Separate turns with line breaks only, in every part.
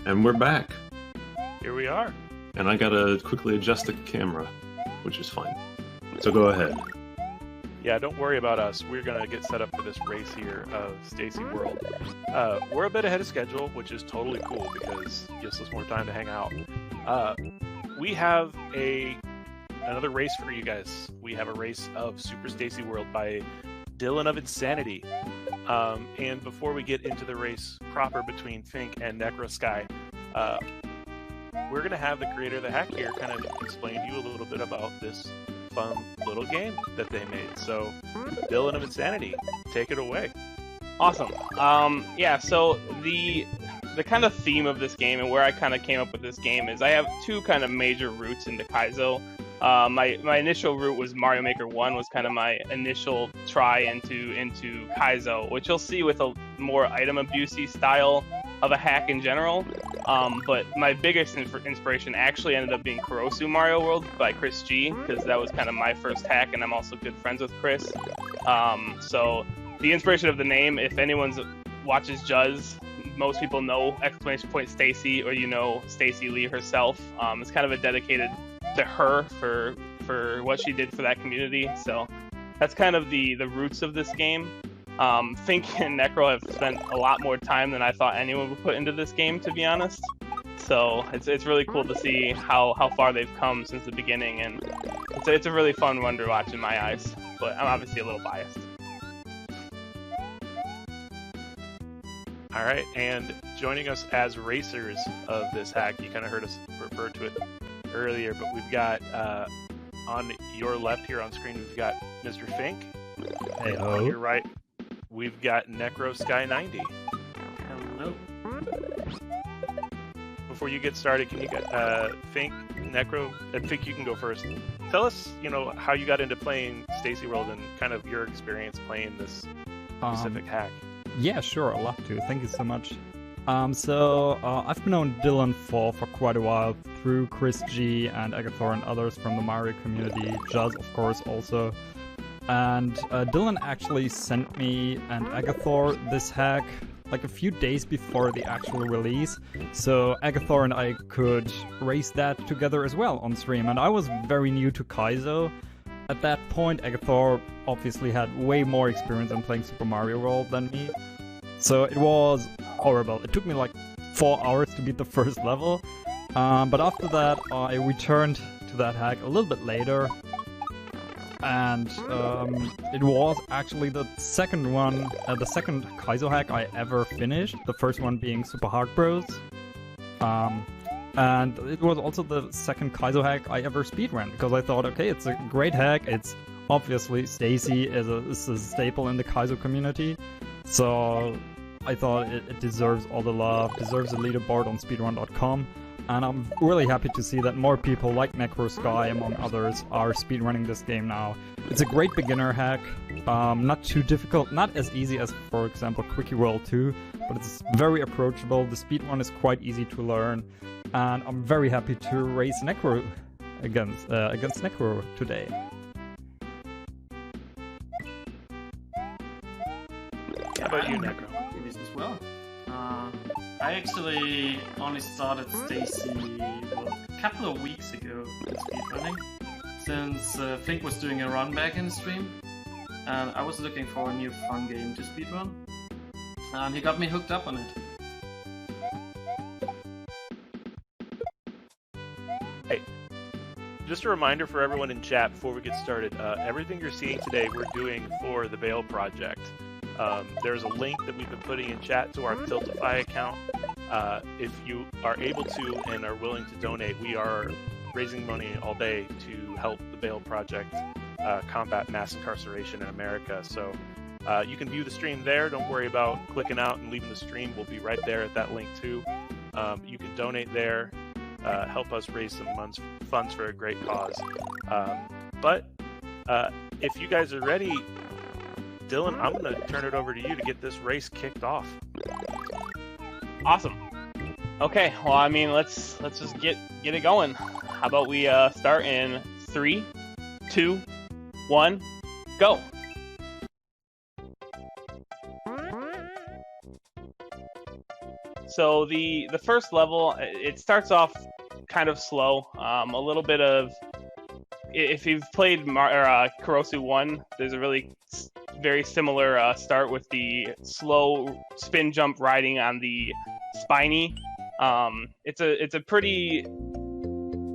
And we're back.
Here we are.
And I gotta quickly adjust the camera, which is fine. So go ahead.
Yeah, don't worry about us. We're gonna get set up for this race here of Stacey World. We're a bit ahead of schedule, which is totally cool because it gives us more time to hang out. We have another race for you guys. We have a race of Super Stacey World by Dylan of Insanity. And before we get into the race proper between Fink and NecroSky, we're going to have the creator of the hack here kind of explain to you a little bit about this fun little game that they made. So, Dylan of Insanity, take it away.
Awesome. Yeah, so the kind of theme of this game and where I kind of came up with this game is I have two kind of major routes into Kaizo. My initial route was Mario Maker 1 was kind of my initial try into Kaizo, which you'll see with a more item abusey style of a hack in general. But my biggest inspiration actually ended up being Kurosu Mario World by Chris G, because that was kind of my first hack, and I'm also good friends with Chris. So the inspiration of the name, if anyone watches Juz, most people know exclamation point Stacey, or Stacey Lee herself. It's kind of a dedicated to her for what she did for that community. So that's kind of the roots of this game. Fink and Necro have spent a lot more time than I thought anyone would put into this game, to be honest. So it's really cool to see how far they've come since the beginning, and it's a really fun one to watch in my eyes. But I'm obviously a little biased.
All right, and joining us as racers of this hack, you kind of heard us refer to it earlier, but we've got on your left here on screen, we've got Mr. Fink.
Hey,
on your right, we've got NecroSky 90.
Hello.
Before you get started, can you get Fink, Necro, and Fink, you can go first. Tell us, how you got into playing Stacey World and kind of your experience playing this specific hack.
Yeah, sure, I'd love to. Thank you so much. I've known Dylan for quite a while through Chris G and Agathor and others from the Mario community, Juz, of course, also. And Dylan actually sent me and Agathor this hack like a few days before the actual release, so Agathor and I could race that together as well on stream. And I was very new to Kaizo at that point. Agathor obviously had way more experience in playing Super Mario World than me, so it was horrible. It took me like 4 hours to beat the first level, but after that I returned to that hack a little bit later, and it was actually the second Kaizo hack I ever finished, the first one being Super Hard Bros. And it was also the second Kaizo hack I ever speedran, because I thought, okay, it's a great hack, it's obviously Stacey is a staple in the Kaizo community, so I thought it deserves all the love, deserves a leaderboard on speedrun.com, and I'm really happy to see that more people like NecroSky, among others, are speedrunning this game now. It's a great beginner hack, not too difficult, not as easy as, for example, Quickie World 2, but it's very approachable. The speedrun is quite easy to learn, and I'm very happy to race Necro against Necro today.
How about you, Necro?
As well. I actually only started Stacey a couple of weeks ago in speedrunning, since Fink was doing a run back in the stream, and I was looking for a new fun game to speedrun, and he got me hooked up on it.
Hey, just a reminder for everyone in chat before we get started, everything you're seeing today we're doing for the Bail Project. There's a link that we've been putting in chat to our Tiltify account. If you are able to and are willing to donate, we are raising money all day to help the Bail Project combat mass incarceration in America. So you can view the stream there. Don't worry about clicking out and leaving the stream. We'll be right there at that link too. You can donate there, help us raise some funds for a great cause. But if you guys are ready, Dylan, I'm going to turn it over to you to get this race kicked off.
Awesome. Okay, well, I mean, let's just get it going. How about we start in 3, 2, 1, go. So the first level, it starts off kind of slow. A little bit of, if you've played Kurosu 1, there's a really very similar start with the slow spin jump riding on the spiny. It's a pretty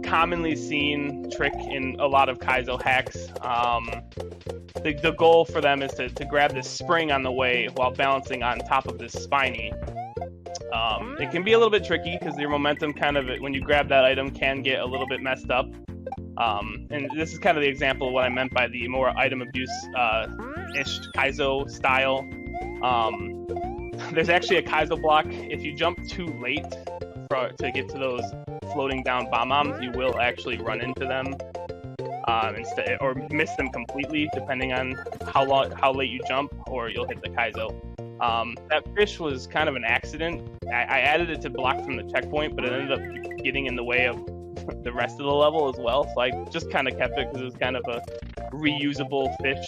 commonly seen trick in a lot of Kaizo hacks. The goal for them is to grab this spring on the way while balancing on top of this spiny. It can be a little bit tricky because your momentum kind of, when you grab that item, can get a little bit messed up. And this is kind of the example of what I meant by the more item abuse-ish Kaizo style. There's actually a Kaizo block. If you jump too late to get to those floating down bombs, you will actually run into them instead, or miss them completely, depending on how late you jump, or you'll hit the Kaizo. That fish was kind of an accident. I added it to block from the checkpoint, but it ended up getting in the way of the rest of the level as well, so I just kind of kept it because it was kind of a reusable fish.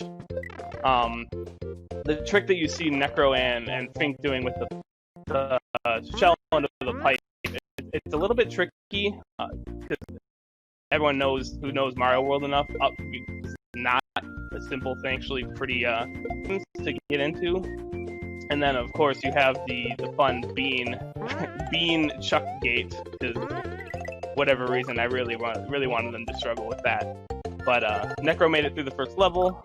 The trick that you see Necro and Fink doing with the shell under the pipe, it's a little bit tricky because everyone who knows Mario World enough, it's not a simple thing, actually pretty to get into. And then of course you have the fun bean chuck gate, because whatever reason I really wanted them to struggle with that. But Necro made it through the first level,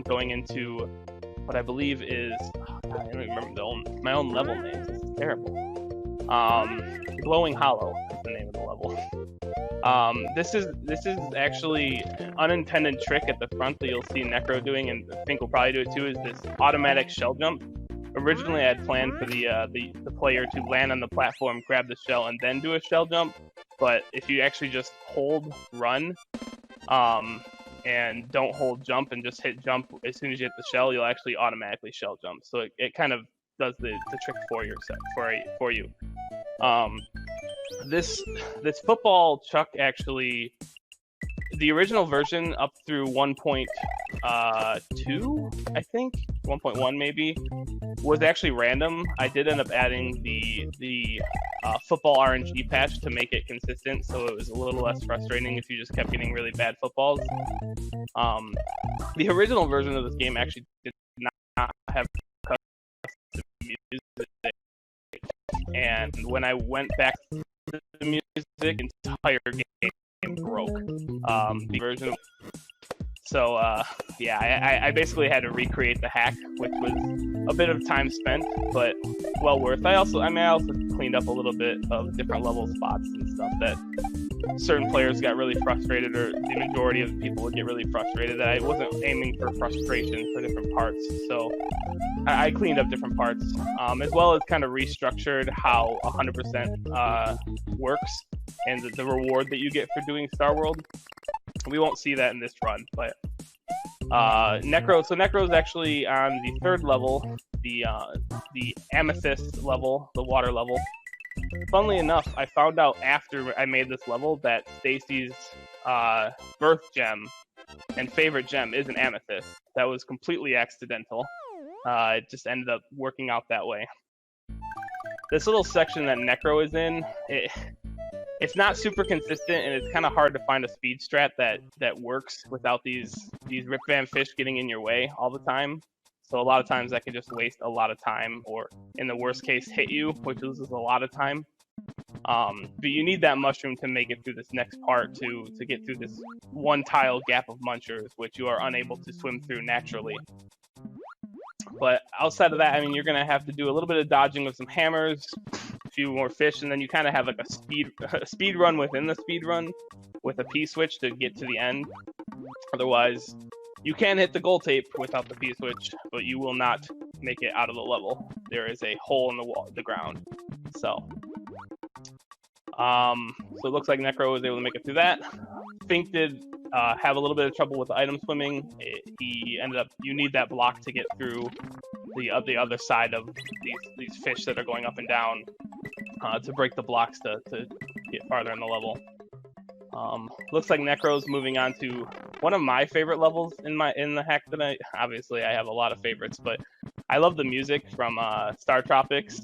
going into what I believe is, I don't even remember my own level name. This is terrible. Glowing Hollow is the name of the level. This is actually an unintended trick at the front that you'll see Necro doing, and I think we'll probably do it too, is this automatic shell jump. Originally I had planned for the player to land on the platform, grab the shell, and then do a shell jump. But if you actually just hold run, and don't hold jump and just hit jump as soon as you hit the shell, you'll actually automatically shell jump. So it kind of does the trick for you. This football chuck, actually, the original version up through 1.2, I think 1.1 maybe, was actually random. I did end up adding the football RNG patch to make it consistent, so it was a little less frustrating if you just kept getting really bad footballs. The original version of this game actually did not have custom music, and when I went back to the music, the entire game broke. The version. So yeah, I basically had to recreate the hack, which was a bit of time spent, but well worth. I also cleaned up a little bit of different level spots and stuff that certain players got really frustrated, or the majority of people would get really frustrated. That I wasn't aiming for frustration for different parts, so I cleaned up different parts, as well as kind of restructured how 100% works and the reward that you get for doing Star World. We won't see that in this run, but Necro. So Necro is actually on the third level, the amethyst level, the water level. Funnily enough, I found out after I made this level that Stacey's birth gem and favorite gem is an amethyst. That was completely accidental. It just ended up working out that way. This little section that Necro is in, it's not super consistent, and it's kind of hard to find a speed strat that works without these Rip Van Fish getting in your way all the time. So a lot of times that can just waste a lot of time, or in the worst case, hit you, which loses a lot of time. But you need that mushroom to make it through this next part to get through this one tile gap of munchers, which you are unable to swim through naturally. But outside of that, I mean, you're going to have to do a little bit of dodging with some hammers, a few more fish, and then you kind of have like a speed run within the speed run with a P-switch to get to the end. Otherwise, you can hit the goal tape without the P-switch, but you will not make it out of the level. There is a hole in the ground. So it looks like Necro was able to make it through that. Fink did have a little bit of trouble with item swimming. He ended up, you need that block to get through the other side of these fish that are going up and down to break the blocks to get farther in the level. Looks like Necro's moving on to one of my favorite levels in the hack that obviously I have a lot of favorites, but I love the music from Star Tropics.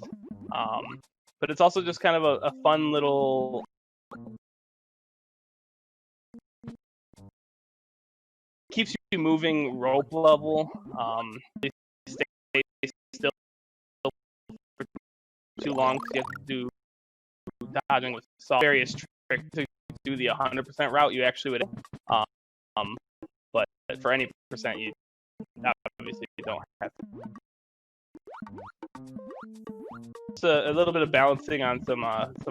but it's also just kind of a fun little. Keeps you moving rope level. They stay still for too long because you have to do dodging with various tricks to do the 100% route. You actually would, but for any percent, you obviously don't have to. Just a little bit of balancing on some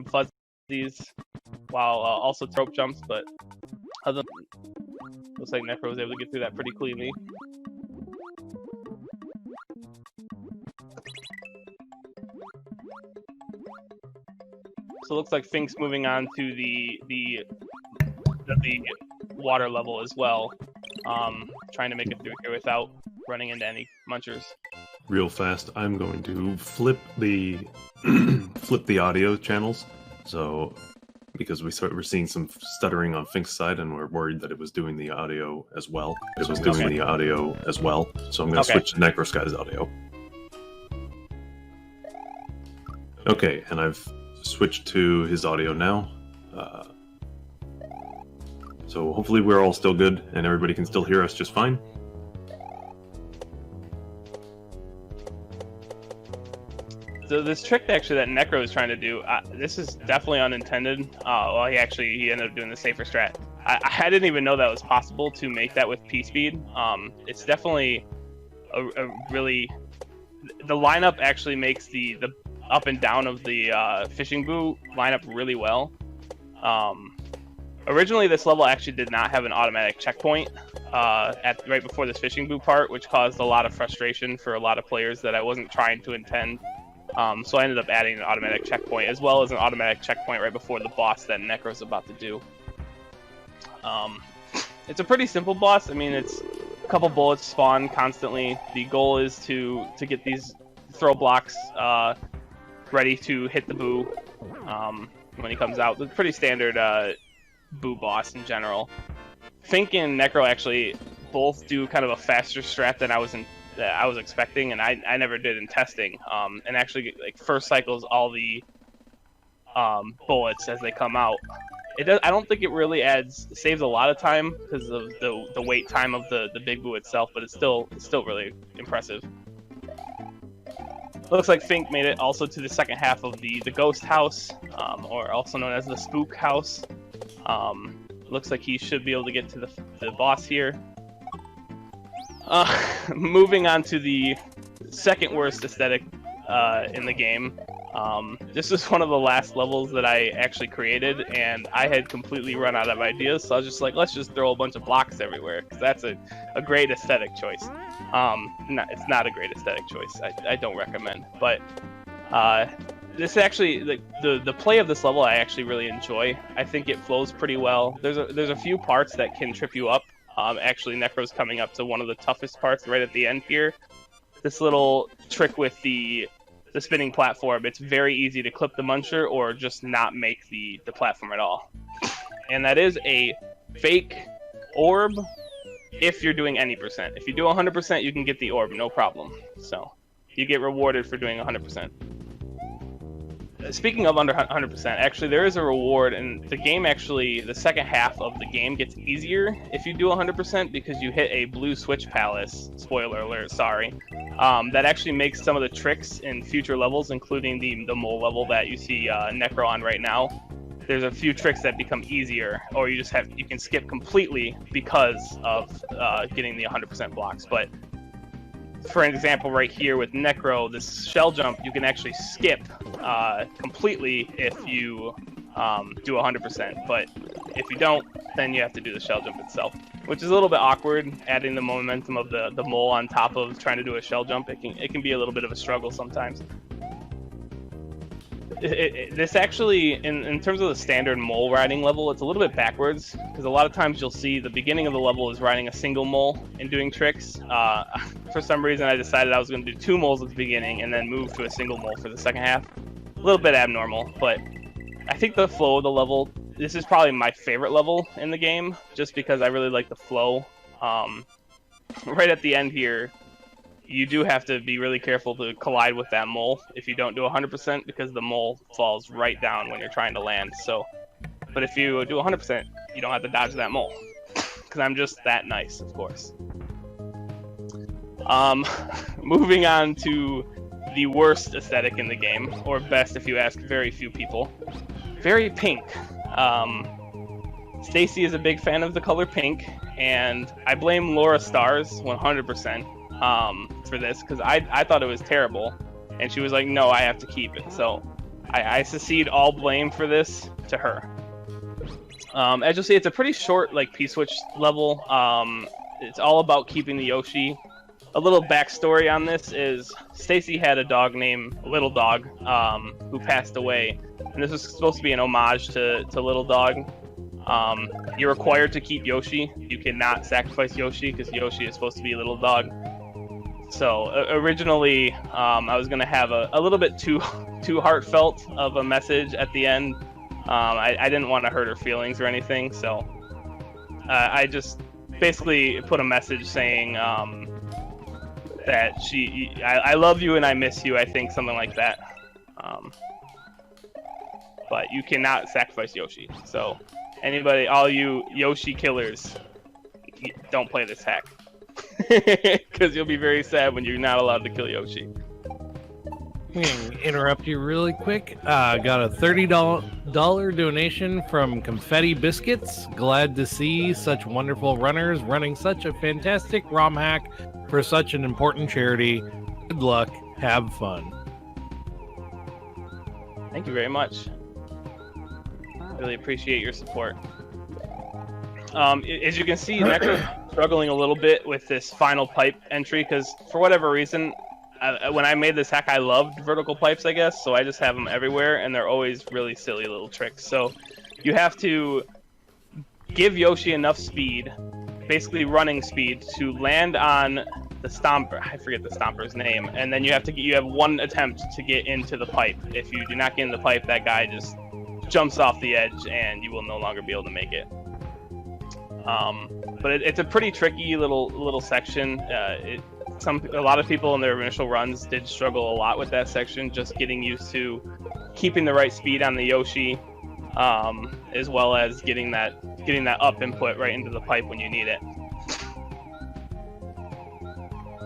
fuzzies while also rope jumps, but other. Looks like Necro was able to get through that pretty cleanly. So it looks like Fink's moving on to the water level as well, trying to make it through here without running into any munchers.
Real fast, I'm going to flip the audio channels, so because we're seeing some stuttering on Fink's side, and we're worried that it was doing the audio as well. So I'm going to switch to NecroSky's audio. Okay, and I've switched to his audio now. So hopefully we're all still good, and everybody can still hear us just fine.
So this trick actually that Necro is trying to do, this is definitely unintended. Well, he ended up doing the safer strat. I didn't even know that was possible to make that with P-Speed. It's definitely a really... The lineup actually makes the up and down of the fishing boo line up really well. Originally, this level actually did not have an automatic checkpoint right before this fishing boo part, which caused a lot of frustration for a lot of players that I wasn't trying to intend. So I ended up adding an automatic checkpoint, as well as an automatic checkpoint right before the boss that Necro's about to do. It's a pretty simple boss. I mean, it's a couple bullets spawn constantly. The goal is to get these throw blocks ready to hit the boo when he comes out. It's pretty standard boo boss in general. Fink and Necro actually both do kind of a faster strat than I was expecting, and I never did in testing. And actually, like, first cycles all the bullets as they come out. I don't think it really saves a lot of time because of the wait time of the big boo itself, but it's still really impressive. Looks like Fink made it also to the second half of the ghost house, or also known as the spook house. Looks like he should be able to get to the boss here. Moving on to the second worst aesthetic in the game. This is one of the last levels that I actually created, and I had completely run out of ideas, so I was just like, let's just throw a bunch of blocks everywhere, because that's a great aesthetic choice. It's not a great aesthetic choice. I don't recommend, but this actually, the play of this level I actually really enjoy. I think it flows pretty well. There's a few parts that can trip you up. Actually, Necro's coming up to one of the toughest parts right at the end here. This little trick with the spinning platform, it's very easy to clip the muncher or just not make the platform at all. And that is a fake orb if you're doing any percent. If you do 100%, you can get the orb, no problem. So you get rewarded for doing 100%. Speaking of under 100%, actually there is a reward, and the game actually, the second half of the game gets easier if you do 100% because you hit a blue switch palace, spoiler alert, sorry, that actually makes some of the tricks in future levels, including the mole level that you see Necro on right now. There's a few tricks that become easier, or you can skip completely because of getting the 100% blocks. But for an example, right here with Necro, this shell jump, you can actually skip completely if you do 100%. But if you don't, then you have to do the shell jump itself, which is a little bit awkward, adding the momentum of the mole on top of trying to do a shell jump. It can be a little bit of a struggle sometimes. This actually, in terms of the standard mole riding level, it's a little bit backwards, because a lot of times you'll see the beginning of the level is riding a single mole and doing tricks. For some reason I decided I was going to do 2 moles at the beginning and then move to a single mole for the second half. A little bit abnormal, but I think the flow of the level, this is probably my favorite level in the game, just because I really like the flow. Right at the end here, you do have to be really careful to collide with that mole if you don't do 100%, because the mole falls right down when you're trying to land. So, but if you do 100%, you don't have to dodge that mole, because I'm just that nice, of course. Moving on to the worst aesthetic in the game, or best if you ask very few people. Very pink. Stacey is a big fan of the color pink, and I blame Laura Stars 100% for this, because I thought it was terrible, and she was like, no, I have to keep it. So I secede all blame for this to her. As you'll see, it's a pretty short like P-switch level. It's all about keeping the Yoshi. A little backstory on this is Stacey had a dog named Little Dog who passed away, and this was supposed to be an homage to Little Dog. You're required to keep Yoshi. You cannot sacrifice Yoshi because Yoshi is supposed to be Little Dog. So originally, I was gonna have a little bit too heartfelt of a message at the end. I didn't want to hurt her feelings or anything, so I just basically put a message saying that I love you and I miss you. I think something like that. But you cannot sacrifice Yoshi. So anybody, all you Yoshi killers, don't play this hack. Because you'll be very sad when you're not allowed to kill Yoshi.
Interrupt you really quick. Got a $30 donation from Confetti Biscuits. Glad to see such wonderful runners running such a fantastic ROM hack for such an important charity. Good luck. Have fun.
Thank you very much. Really appreciate your support. As you can see, Necro's struggling a little bit with this final pipe entry because for whatever reason, when I made this hack, I loved vertical pipes, I guess, so I just have them everywhere, and they're always really silly little tricks. So you have to give Yoshi enough speed, basically running speed, to land on the stomper. I forget the stomper's name, and then you have one attempt to get into the pipe. If you do not get in the pipe, that guy just jumps off the edge, and you will no longer be able to make it. But it's a pretty tricky little section. A lot of people in their initial runs did struggle a lot with that section, just getting used to keeping the right speed on the Yoshi, as well as getting that up input right into the pipe when you need it.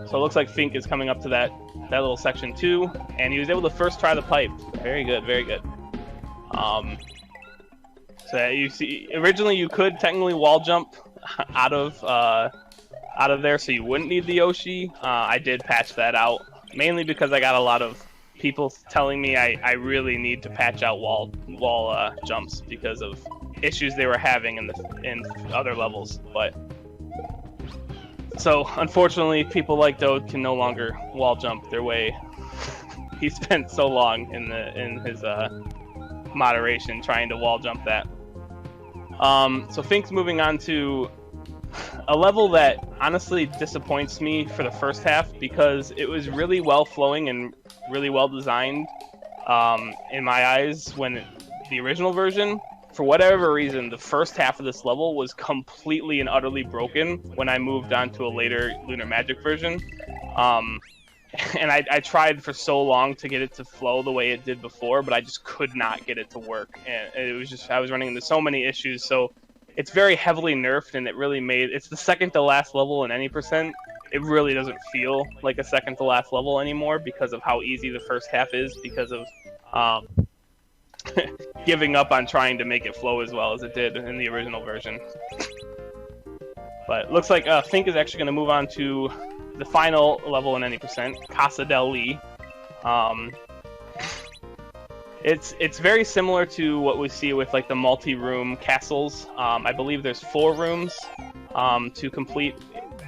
So it looks like Fink is coming up to that little section too, and he was able to first try the pipe. Very good, very good. So you see, originally you could technically wall jump out of there, so you wouldn't need the Yoshi. I did patch that out, mainly because I got a lot of people telling me I really need to patch out wall jumps because of issues they were having in other levels. But so unfortunately, people like Dode can no longer wall jump their way. He spent so long in his moderation trying to wall jump that. So Fink's moving on to a level that honestly disappoints me for the first half because it was really well flowing and really well designed in my eyes when the original version. For whatever reason, the first half of this level was completely and utterly broken when I moved on to a later Lunar Magic version. And I tried for so long to get it to flow the way it did before, but I just could not get it to work. And it was just, I was running into so many issues. So it's very heavily nerfed, and it's the second to last level in any percent. It really doesn't feel like a second to last level anymore because of how easy the first half is, because of giving up on trying to make it flow as well as it did in the original version. But it looks like Fink is actually going to move on to the final level in any percent, Casa del Lee. It's very similar to what we see with like the multi-room castles. I believe there's 4 rooms to complete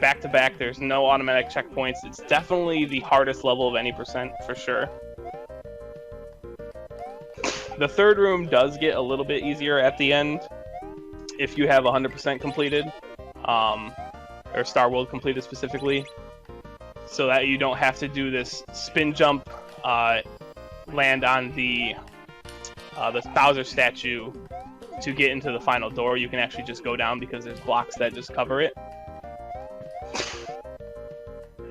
back to back. There's no automatic checkpoints. It's definitely the hardest level of any percent for sure. The third room does get a little bit easier at the end if you have 100% completed, or Star World completed specifically, so that you don't have to do this spin jump, land on the Bowser statue to get into the final door. You can actually just go down because there's blocks that just cover it.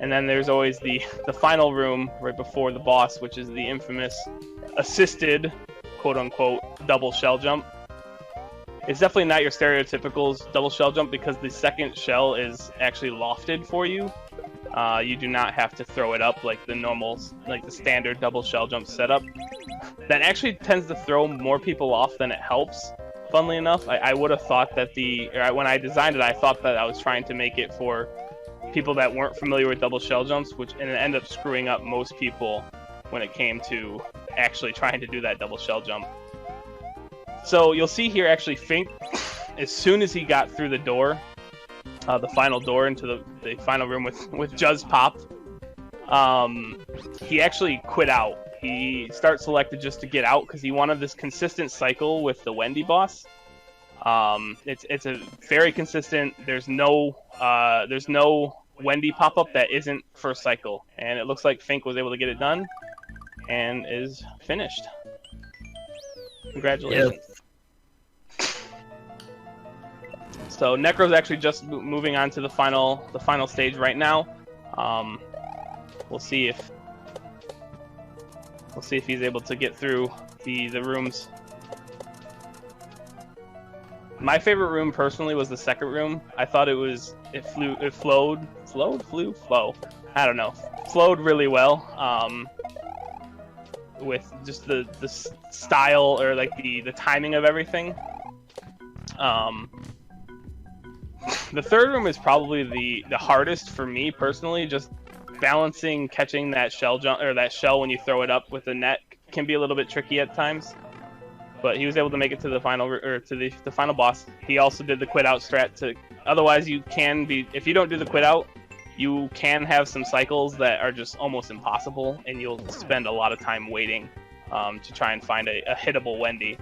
And then there's always the final room right before the boss, which is the infamous assisted, quote-unquote, double shell jump. It's definitely not your stereotypical double shell jump because the second shell is actually lofted for you. You do not have to throw it up like the normal, like the standard double shell jump setup. That actually tends to throw more people off than it helps. Funnily enough, I would have thought that when I designed it, I thought that I was trying to make it for people that weren't familiar with double shell jumps, and it ended up screwing up most people when it came to actually trying to do that double shell jump. So you'll see here actually Fink, as soon as he got through the door, the final door into the final room with Juz Pop, he actually quit out. He start selected just to get out because he wanted this consistent cycle with the Wendy boss. It's a very consistent. There's no Wendy pop-up that isn't first cycle, and it looks like Fink was able to get it done and is finished. Congratulations. Yep. So Necro's actually just moving on to the final stage right now. We'll see if he's able to get through the rooms. My favorite room personally was the second room. I thought it flowed really well. With just the style or like the timing of everything. The third room is probably the hardest for me personally. Just balancing, catching that shell jump or that shell when you throw it up with the net can be a little bit tricky at times. But he was able to make it to the final the final boss. He also did the quit out strat otherwise you can be, if you don't do the quit out, you can have some cycles that are just almost impossible, and you'll spend a lot of time waiting to try and find a hittable Wendy.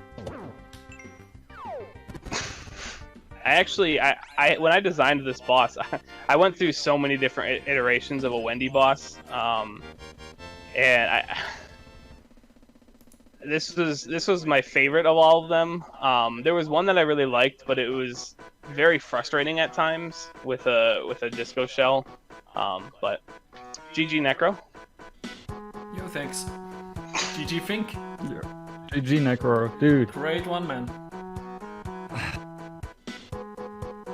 When I designed this boss, I went through so many different iterations of a Wendy boss, and this was my favorite of all of them. There was one that I really liked, but it was very frustrating at times with a disco shell. But GG Necro.
Yo, thanks. GG Fink.
Yeah. GG Necro, dude.
Great one, man.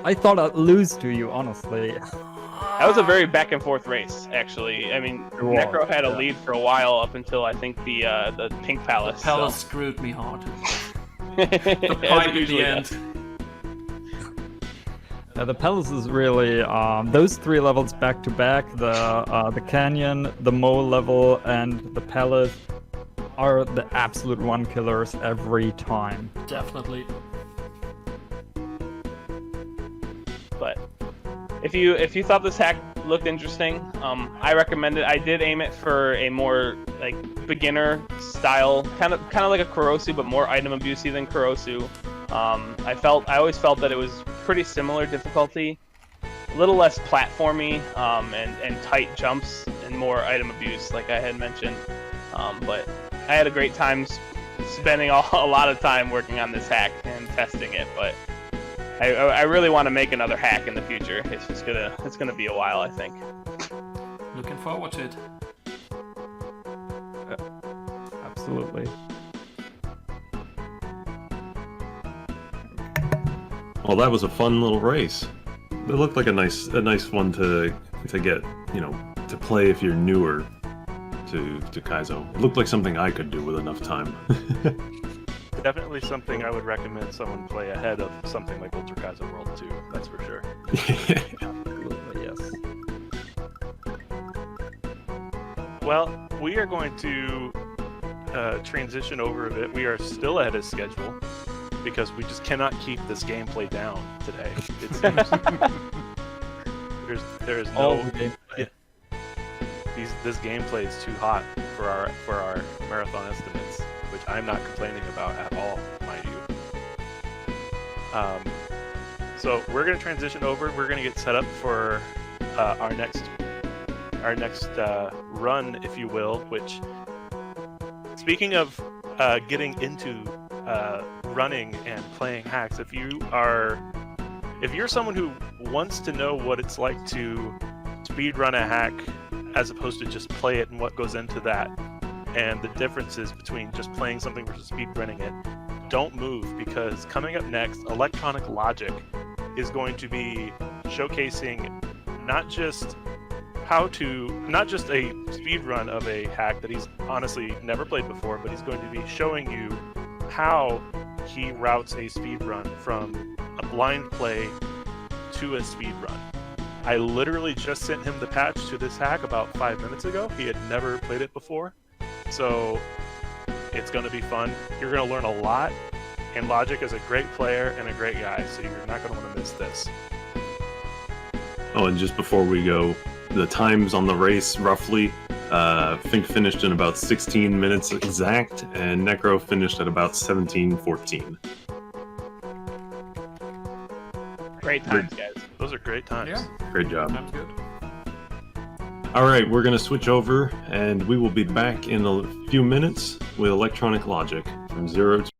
I thought I'd lose to you, honestly.
That was a very back and forth race, actually. I mean, Necro had a lead for a while up until I think the Pink Palace.
The Palace screwed me hard. The pipe in the end.
Yeah, the Palace is really those three levels back to back. The Canyon, the Mole level, and the Palace are the absolute one killers every time.
Definitely.
But if you thought this hack looked interesting, I recommend it. I did aim it for a more like beginner style, kind of like a Kurosu, but more item abusey than Kurosu. I always felt that it was pretty similar difficulty, a little less platformy, and tight jumps and more item abuse, like I had mentioned. But I had a great time spending a lot of time working on this hack and testing it. But I really want to make another hack in the future. It's gonna be a while, I think.
Looking forward to it.
Absolutely.
Well, that was a fun little race. It looked like a nice one to get, to play if you're newer to Kaizo. It looked like something I could do with enough time.
Definitely something I would recommend someone play ahead of something like Ultra Kaizo World 2, that's for sure.
Absolutely, yes.
Well, we are going to transition over a bit. We are still ahead of schedule because we just cannot keep this gameplay down today. It seems there's no this gameplay is too hot for our marathon estimates, which I'm not complaining about at all, mind you. So we're going to transition over. We're going to get set up for our next run, if you will. Which, speaking of getting into running and playing hacks, if you're someone who wants to know what it's like to speedrun a hack as opposed to just play it and what goes into that, and the differences between just playing something versus speedrunning it, don't move, because coming up next, Electronic Logic is going to be showcasing not just a speedrun of a hack that he's honestly never played before, but he's going to be showing you how he routes a speedrun from a blind play to a speedrun. I literally just sent him the patch to this hack about 5 minutes ago. He had never played it before, so it's going to be fun. You're going to learn a lot, and Logic is a great player and a great guy, so you're not going to want to miss this.
Oh, and just before we go, the times on the race, roughly, Fink finished in about 16 minutes exact, and Necro finished at about 17:14.
Great times, guys.
Those are great times.
Yeah,
Great job.
sounds good.
All right, we're going to switch over, and we will be back in a few minutes with Electronic Logic from 0 to